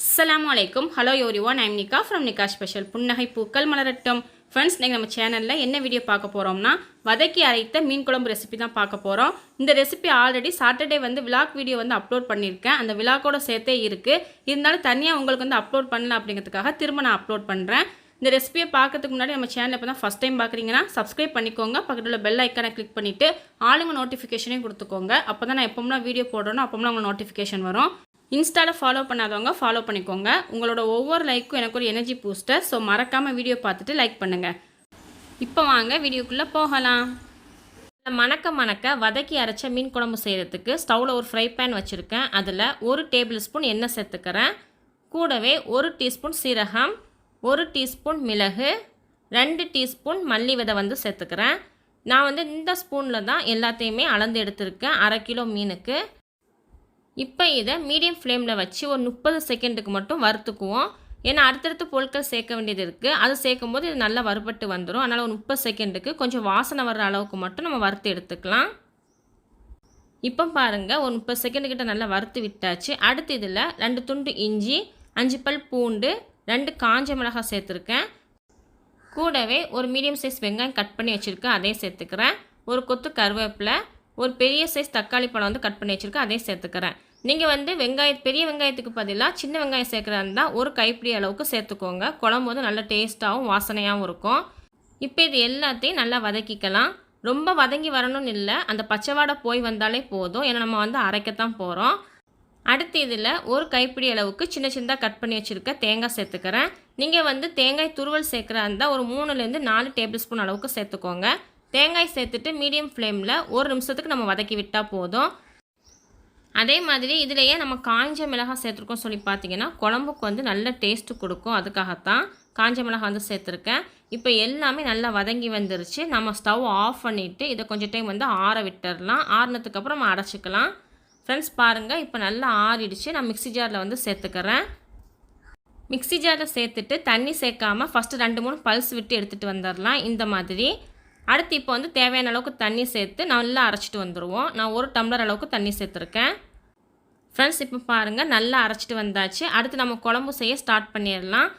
Assalamualaikum. Hello everyone. I am Nika from Nika Special. புன்னகை பூக்கள் மலரட்டும். ஃப்ரெண்ட்ஸ், நீங்கள் நம்ம சேனலில் என்ன வீடியோ பார்க்க போகிறோம்னா வதக்கி அரைத்த மீன் குழம்பு ரெசிபி தான் பார்க்க போகிறோம். இந்த recipe already Saturday vlog video upload பண்ணியிருக்கேன். அந்த விலாக்கோட சேர்த்தே இருக்குது. இருந்தாலும் தனியாக உங்களுக்கு அப்லோட் பண்ணல அப்படிங்கிறதுக்காக திரும்ப நான் அப்லோட் பண்ணுறேன். இந்த ரெசிபியை பார்க்கறதுக்கு முன்னாடி நம்ம சேனல் இப்போ தான் ஃபஸ்ட் டைம் பார்க்குறீங்கன்னா சப்ஸ்கிரைப் பண்ணிக்கோங்க. பக்கத்தில் உள்ள பெல் ஐக்கானை கிளிக் பண்ணிவிட்டு ஆளுங்க நோட்டிஃபிகேஷனையும் கொடுத்துக்கோங்க. அப்போ தான் நான் எப்போம்னா வீடியோ போடுறோன்னா அப்போம்னா உங்களுக்கு நோட்டிஃபிகேஷன் வரும். இன்ஸ்டாவில் ஃபாலோ பண்ணாதவங்க ஃபாலோ பண்ணிக்கோங்க. உங்களோட ஒவ்வொரு லைக்கும் எனக்கு ஒரு எனர்ஜி பூஸ்டர். ஸோ மறக்காமல் வீடியோ பார்த்துட்டு லைக் பண்ணுங்கள். இப்போ வாங்க வீடியோக்குள்ளே போகலாம். மணக்க வதக்கி அரைச்ச மீன் குழம்பு செய்கிறதுக்கு ஸ்டவ்வில் ஒரு ஃப்ரை பேன் வச்சுருக்கேன். அதில் 1 டேபிள் ஸ்பூன் எண்ணெய் சேர்த்துக்கிறேன். கூடவே 1 டீஸ்பூன் சீரகம், 1 டீஸ்பூன் மிளகு, 2 டீஸ்பூன் மல்லி விதை சேர்த்துக்கிறேன். நான் இந்த ஸ்பூனில் தான் எல்லாத்தையுமே அளந்து எடுத்திருக்கேன் 1/2 கிலோ மீனுக்கு. இப்போ இதை மீடியம் ஃப்ளேமில் வச்சு ஒரு 30 செகண்டுக்கு மட்டும் வறுத்துக்குவோம். ஏன்னா அடுத்தடுத்து பொருட்கள் சேர்க்க வேண்டியது இருக்குது. அது சேர்க்கும் போது இது நல்லா வறுபட்டு வந்துடும். அதனால் ஒரு 30 செகண்டுக்கு கொஞ்சம் வாசனை வர்ற அளவுக்கு மட்டும் நம்ம வறுத்து எடுத்துக்கலாம். இப்போ பாருங்கள், ஒரு 30 செகண்டுக்கிட்ட நல்லா வறுத்து விட்டாச்சு. அடுத்து இதில் 2 துண்டு இஞ்சி, 5 பல் பூண்டு, 2 காஞ்ச மிளகாய் சேர்த்துருக்கேன். கூடவே ஒரு மீடியம் சைஸ் வெங்காயம் கட் பண்ணி வச்சுருக்கேன், அதையும் சேர்த்துக்கிறேன். ஒரு கொத்து கருவேப்பிலை, ஒரு பெரிய சைஸ் தக்காளி பழம் கட் பண்ணி வச்சுருக்கேன், அதையும் சேர்த்துக்கிறேன். நீங்கள் பெரிய வெங்காயத்துக்கு பதிலாக சின்ன வெங்காயம் சேர்க்குறதா இருந்தால் ஒரு கைப்பிடி அளவுக்கு சேர்த்துக்கோங்க. குழம்பு நல்ல டேஸ்ட்டாகவும் வாசனையாகவும் இருக்கும். இப்போ இது எல்லாத்தையும் நல்லா வதக்கிக்கலாம். ரொம்ப வதங்கி வரணும்னு இல்லை, அந்த பச்சை வாடை போய் வந்தாலே போதும். ஏன்னா நம்ம அரைக்கத்தான் போகிறோம். அடுத்து இதில் ஒரு கைப்பிடி அளவுக்கு சின்ன சின்னதாக கட் பண்ணி வச்சுருக்க தேங்காய் சேர்த்துக்கிறேன். நீங்கள் தேங்காய் துருவல் சேர்க்குறா இருந்தால் ஒரு 3லேருந்து 4 டேபிள் ஸ்பூன் அளவுக்கு சேர்த்துக்கோங்க. தேங்காய் சேர்த்துட்டு மீடியம் ஃப்ளேமில் 1 நிமிஷத்துக்கு நம்ம வதக்கி விட்டால் போதும். அதே மாதிரி இதிலேயே நம்ம காஞ்ச மிளகாய் சேர்த்துருக்கோம் சொல்லி பார்த்தீங்கன்னா குழம்புக்கு நல்ல டேஸ்ட்டு கொடுக்கும். அதுக்காகத்தான் காஞ்ச மிளகாய் சேர்த்துருக்கேன். இப்போ எல்லாமே நல்லா வதங்கி வந்துருச்சு. நம்ம ஸ்டவ் ஆஃப் பண்ணிவிட்டு இதை கொஞ்சம் டைம் ஆற விட்டுடலாம். ஆறினதுக்கப்புறம் நம்ம அரைச்சிக்கலாம். ஃப்ரெண்ட்ஸ் பாருங்கள், இப்போ நல்லா ஆறிடுச்சு. நான் மிக்ஸி ஜாரில் சேர்த்துக்கிறேன். மிக்ஸி ஜாரில் சேர்த்துட்டு தண்ணி சேர்க்காமல் ஃபஸ்ட்டு 2-3 பல்ஸ் விட்டு எடுத்துகிட்டு வந்துடலாம் இந்த மாதிரி. அடுத்து இப்போ தேவையான அளவுக்கு தண்ணி சேர்த்து நல்லா அரைச்சிட்டு வந்துடுவோம். நான் 1 டம்ளர் அளவுக்கு தண்ணி சேர்த்துருக்கேன். ஃப்ரெண்ட்ஸ் இப்போ பாருங்கள், நல்லா அரைச்சிட்டு வந்தாச்சு. அடுத்து நம்ம குழம்பு செய்ய ஸ்டார்ட் பண்ணிடலாம்.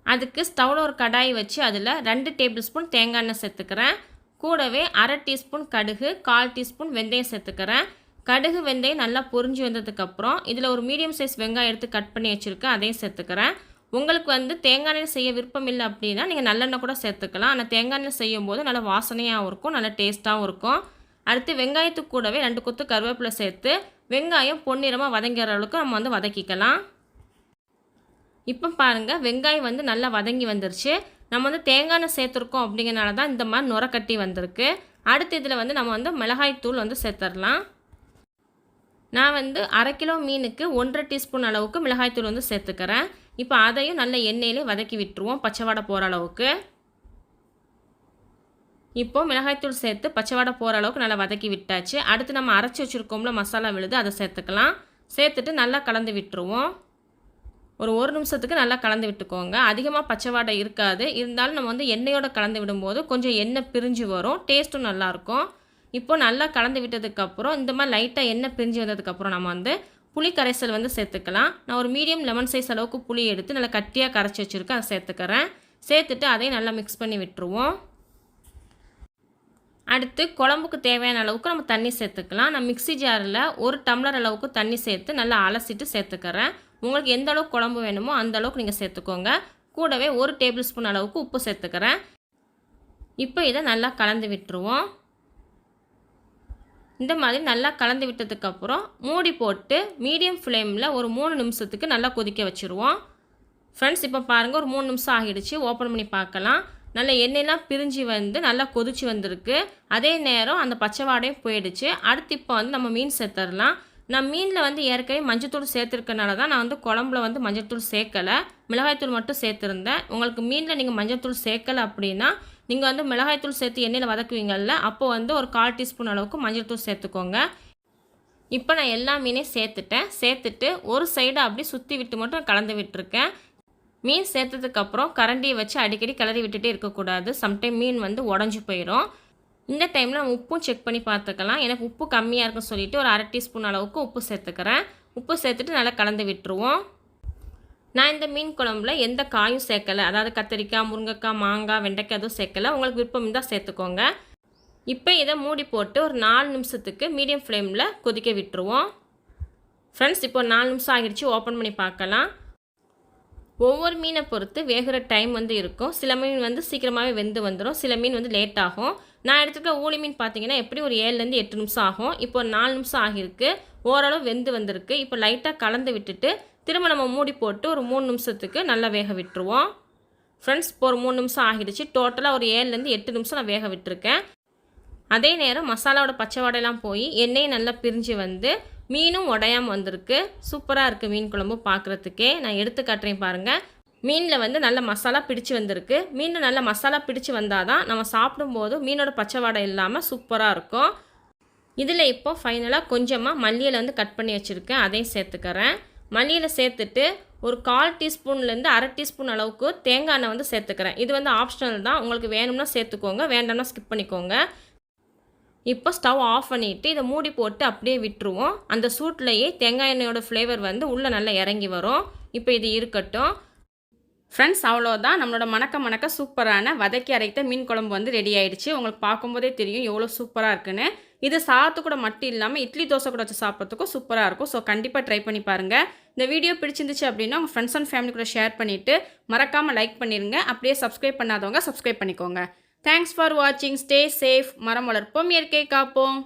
அதுக்கு ஸ்டவ்வில் ஒரு கடாய் வச்சு அதில் 2 டேபிள் ஸ்பூன் தேங்காய் எண்ணெய் சேர்த்துக்கிறேன். கூடவே 1/2 டீஸ்பூன் கடுகு, 1/4 டீஸ்பூன் வெந்தயம் சேர்த்துக்கிறேன். கடுகு வெந்தயம் நல்லா பொரிஞ்சு வந்ததுக்கப்புறம் இதில் ஒரு மீடியம் சைஸ் வெங்காயம் எடுத்து கட் பண்ணி வச்சுருக்கேன், அதையும் சேர்த்துக்கிறேன். உங்களுக்கு தேங்காய் எண்ணெய் செய்ய விருப்பம் இல்லை அப்படின்னா நீங்கள் நல்லெண்ணெய் கூட சேர்த்துக்கலாம். ஆனால் தேங்காய் எண்ணெய் செய்யும் போது நல்லா வாசனையாகவும் இருக்கும், நல்லா டேஸ்ட்டாகவும் இருக்கும். அடுத்து வெங்காயத்துக்கு கூடவே 2 கொத்து கருவேப்பிலை சேர்த்து வெங்காயம் பொன்னிறமாக வதங்கிற அளவுக்கு நம்ம வதக்கிக்கலாம். இப்போ பாருங்கள், வெங்காயம் நல்லா வதங்கி வந்துருச்சு. நம்ம தேங்காய் எண்ணெய் சேர்த்துருக்கோம் அப்படிங்கிறனால தான் இந்த மாதிரி நுர கட்டி வந்திருக்கு. அடுத்து இதில் நம்ம மிளகாய் தூள் சேர்த்துடலாம். நான் 1/2 கிலோ மீனுக்கு 1/2 டீஸ்பூன் அளவுக்கு மிளகாய்த்தூள் சேர்த்துக்கிறேன். இப்போ அதையும் நல்ல எண்ணெயிலே வதக்கி விட்டுருவோம் பச்சை வாடை போகிற அளவுக்கு. இப்போது மிளகாய்த்தூள் சேர்த்து பச்சை வாடை போகிற அளவுக்கு நல்லா வதக்கி விட்டாச்சு. அடுத்து நம்ம அரைச்சி வச்சுருக்கோம்ல மசாலா விழுது, அதை சேர்த்துக்கலாம். சேர்த்துட்டு நல்லா கலந்து விட்டுருவோம். ஒரு 1 நிமிஷத்துக்கு நல்லா கலந்து விட்டுக்கோங்க. அதிகமாக பச்சை வாடை இருக்காது. இருந்தாலும் நம்ம எண்ணெயோடு கலந்து விடும்போது கொஞ்சம் எண்ணெய் பிரிஞ்சு வரும், டேஸ்ட்டும் நல்லாயிருக்கும். இப்போ நல்லா கலந்து விட்டதுக்கப்புறம் இந்த மாதிரி லைட்டாக எண்ணெய் பிரிஞ்சு வந்ததுக்கப்புறம் நம்ம புளி கரைசல் சேர்த்துக்கலாம். நான் ஒரு மீடியம் லெமன் சைஸ் அளவுக்கு புளி எடுத்து நல்லா கட்டியாக கரைச்சி வச்சுருக்கேன், அதை சேர்த்துக்கிறேன். சேர்த்துட்டு அதையும் நல்லா மிக்ஸ் பண்ணி விட்டுருவோம். அடுத்து குழம்புக்கு தேவையான அளவுக்கு நம்ம தண்ணி சேர்த்துக்கலாம். நான் மிக்ஸி ஜாரில் 1 டம்ளர் அளவுக்கு தண்ணி சேர்த்து நல்லா அலசிட்டு சேர்த்துக்கிறேன். உங்களுக்கு எந்த அளவுக்கு குழம்பு வேணுமோ அந்த அளவுக்கு நீங்கள் சேர்த்துக்கோங்க. கூடவே 1 டேபிள் ஸ்பூன் அளவுக்கு உப்பு சேர்த்துக்கிறேன். இப்போ இதை நல்லா கலந்து விட்டுருவோம். இந்த மாதிரி நல்லா கலந்து விட்டதுக்கப்புறம் மூடி போட்டு மீடியம் ஃப்ளேமில் ஒரு 3 நிமிஷத்துக்கு நல்லா கொதிக்க வச்சுருவோம். ஃப்ரெண்ட்ஸ் இப்போ பாருங்கள், ஒரு 3 நிமிஷம் ஆகிடுச்சு. ஓப்பன் பண்ணி பார்க்கலாம். நல்லா எண்ணெயெல்லாம் பிரிஞ்சு நல்லா கொதிச்சு வந்திருக்கு. அதே நேரம் அந்த பச்சை வாடையும் போயிடுச்சு. அடுத்து இப்போ நம்ம மீன் சேர்த்துடலாம். நான் மீனில் ஏற்கனவே மஞ்சத்தூள் சேர்த்துருக்கனால தான் நான் குழம்புல மஞ்சத்தூள் சேர்க்கலை, மிளகாய்த்தூள் மட்டும் சேர்த்துருந்தேன். உங்களுக்கு மீனில் நீங்கள் மஞ்சத்தூள் சேர்க்கலை அப்படின்னா நீங்கள் மிளகாய்த்தூள் சேர்த்து எண்ணெயில் வதக்குவீங்கள்ல, அப்போது ஒரு 1/4 டீஸ்பூன் அளவுக்கு மஞ்சள் தூள் சேர்த்துக்கோங்க. இப்போ நான் எல்லா மீனையும் சேர்த்துட்டு ஒரு சைடை அப்படி சுற்றி விட்டு மட்டும் கலந்து விட்டுருக்கேன். மீன் சேர்த்ததுக்கப்புறம் கரண்டியை வச்சு அடிக்கடி கிளறி விட்டுட்டே இருக்கக்கூடாது. சம்டைம் மீன் உடஞ்சி போயிடும். இந்த டைமில் நம்ம உப்பும் செக் பண்ணி பார்த்துக்கலாம். எனக்கு உப்பு கம்மியாக இருக்குன்னு சொல்லிவிட்டு ஒரு 1/2 டீஸ்பூன் அளவுக்கு உப்பு சேர்த்துக்கிறேன். உப்பு சேர்த்துட்டு நல்லா கலந்து விட்டுருவோம். நான் இந்த மீன் குழம்புல எந்த காயும் சேர்க்கலை, அதாவது கத்திரிக்காய், முருங்கைக்காய், மாங்காய், வெண்டைக்காய் எதுவும் சேர்க்கலை. உங்களுக்கு விருப்பம் இருந்தால் சேர்த்துக்கோங்க. இப்போ இதை மூடி போட்டு ஒரு 4 நிமிஷத்துக்கு மீடியம் ஃப்ளேமில் கொதிக்க விட்டுருவோம். ஃப்ரெண்ட்ஸ், இப்போ 4 நிமிஷம் ஆகிடுச்சு. ஓப்பன் பண்ணி பார்க்கலாம். ஒவ்வொரு மீனை பொறுத்து வேகிற டைம் இருக்கும். சில மீன் சீக்கிரமாகவே வெந்து வந்துடும், சில மீன் லேட் ஆகும். நான் எடுத்துக்க ஊளி மீன் பார்த்தீங்கன்னா எப்படி ஒரு 7லேருந்து 8 நிமிஷம் ஆகும். இப்போ 4 நிமிஷம் ஆகியிருக்கு. ஓரளவு வெந்து வந்திருக்கு. இப்போ லைட்டாக கலந்து விட்டுட்டு திரும்ப நம்ம மூடி போட்டு ஒரு 3 நிமிஷத்துக்கு நல்லா வேக விட்டுருவோம். ஃப்ரெண்ட்ஸ், இப்போ ஒரு 3 நிமிஷம் ஆகிடுச்சு. டோட்டலாக ஒரு 7லேருந்து 8 நிமிஷம் நான் வேக விட்டுருக்கேன். அதே நேரம் மசாலாவோட பச்சை வாடையெல்லாம் போய் எண்ணெயும் நல்லா பிரிஞ்சு வந்து மீனும் உடையாமல் வந்திருக்கு. சூப்பராக இருக்குது மீன் குழம்பு பார்க்குறதுக்கே. நான் எடுத்து காட்டுறேன் பாருங்கள். மீனில் நல்ல மசாலா பிடிச்சி வந்திருக்கு. மீனில் நல்ல மசாலா பிடிச்சி வந்தால் தான் நம்ம சாப்பிடும்போது மீனோட பச்சை வாடை இல்லாமல் சூப்பராக இருக்கும். இதில் இப்போ ஃபைனலாக கொஞ்சமாக மல்லியில் கட் பண்ணி வச்சுருக்கேன், அதையும் சேர்த்துக்கிறேன். மல்லியில் சேர்த்துட்டு ஒரு 1/4 டீஸ்பூன்லேருந்து 1/2 டீஸ்பூன் அளவுக்கு தேங்காய் எண்ணெய் சேர்த்துக்கிறேன். இது ஆப்ஷனல் தான், உங்களுக்கு வேணும்னா சேர்த்துக்கோங்க, வேண்டாம்னா ஸ்கிப் பண்ணிக்கோங்க. இப்போ ஸ்டவ் ஆஃப் பண்ணிவிட்டு இதை மூடி போட்டு அப்படியே விட்டுருவோம். அந்த சூட்லேயே தேங்காய் எண்ணெயோட ஃப்ளேவர் உள்ளே நல்லா இறங்கி வரும். இப்போ இது இருக்கட்டும். ஃப்ரெண்ட்ஸ், அவ்வளோதான். நம்மளோட மணக்க சூப்பரான வதக்கி அரைத்த மீன் குழம்பு ரெடி ஆகிடுச்சு. உங்களுக்கு பார்க்கும்போதே தெரியும் எவ்வளோ சூப்பராக இருக்குன்னு. இது சாதத்து கூட மட்டும் இல்லாமல் இட்லி தோசை கூட வச்சு சாப்பிட்றதுக்கும் சூப்பராக இருக்கும். ஸோ கண்டிப்பாக ட்ரை பண்ணி பாருங்கள். இந்த வீடியோ பிடிச்சிருந்துச்சு அப்படின்னா உங்கள் ஃப்ரெண்ட்ஸ் அண்ட் ஃபேமிலி கூட ஷேர் பண்ணிவிட்டு மறக்காமல் லைக் பண்ணிடுங்க. அப்படியே சப்ஸ்கிரைப் பண்ணாதவங்க சப்ஸ்கிரைப் பண்ணிக்கோங்க. தேங்க்ஸ் ஃபார் வாட்சிங். Stay safe. மரம் வளர்ப்போம், இயற்கை காப்போம்.